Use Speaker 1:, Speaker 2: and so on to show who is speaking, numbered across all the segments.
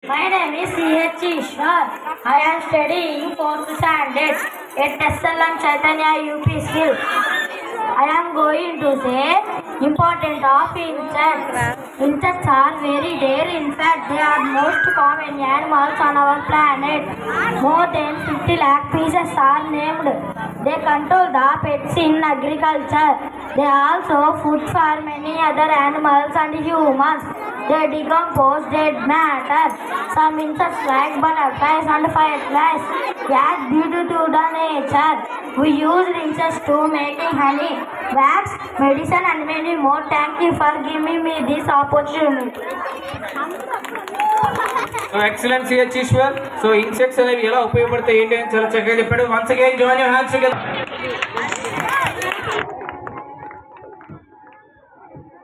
Speaker 1: My name is C.H. Ishwar. I am studying 4th standard at SLM Chaitanya UP Skill. I am going to say important of insects. Insects are very rare. In fact, they are most common animals on our planet. More than 50 lakh species are named. They control the pests in agriculture. They also food for many other animals and humans. They decompose dead matter. Some insects like butterflies and fireflies add beauty to the nature. We use insects to make honey, wax, medicine and many more. Thank you for giving me this opportunity.
Speaker 2: So excellent, C.H. Ishwar. So insects అనేవి ఎలా ఉపయోగపడతాయి ఏంటి అని చాలా చక్కగా చెప్పాడు. Once again join your hands together.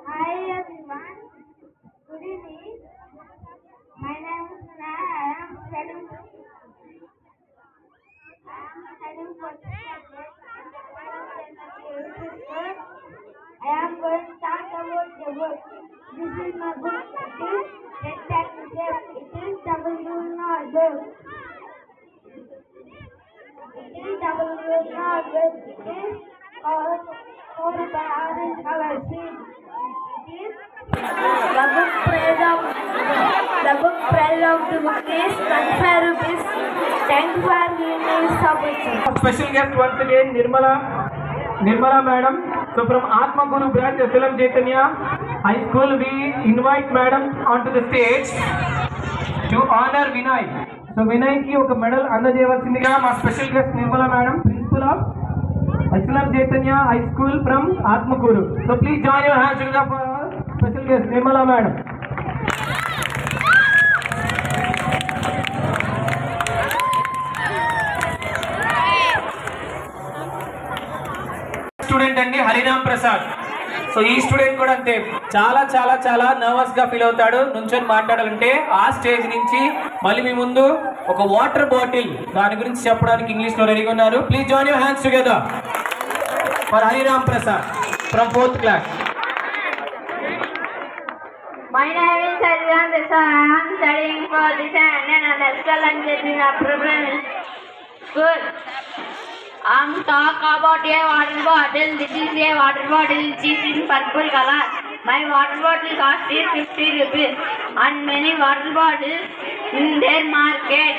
Speaker 1: Hi everyone. Good evening. My name is Naya. I am studying I am going to talk about the book. This is my book. It is W not book. It is W not book. It is called by orange color seed. It is the book price of the book is 25 rupees. Thank you for giving me this opportunity.
Speaker 2: Special guest once again Nirmala madam. So from Atma Guru branch SLM Chaitanya High School, we invite madam onto the stage to honor Vinay. So Vinay ki oka medal అందజేయవలసిందిగా మా special guest Nirmala madam, principal of SLM Chaitanya High School from Atma Guru. So please join your hands together for our special guest Nirmala madam. Student అండి Hariram Prasad. So ఈ student కూడా అంతే, చాలా చాలా చాలా nervous గా ఫీల్ అవుతాడు నుంచొని మాట్లాడాలంటే. ఆ స్టేజ్ నుంచి మళ్ళీ మీ ముందు ఒక వాటర్ బాటిల్ దాని గురించి చెప్పడానికి ఇంగ్లీష్ లో రెడీగా ఉన్నారు. Please join your hands together for Hariram Prasad from 4th class.
Speaker 1: My name is Hariram Prasad. I am studying for this and SLM Chaitanya Primary School. I am talk about a water bottle. This is a water bottle which is in purple color. My water bottle cost is 50 rupees and many water bottles in their market.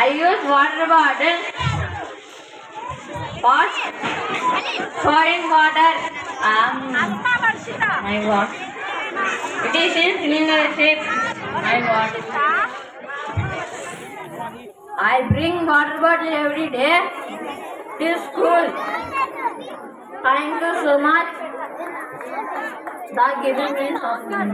Speaker 1: I use water bottle for storing water. My water. It is in cylinder shape. My water. I bring water bottle every day to school. Thank you so much for giving me something.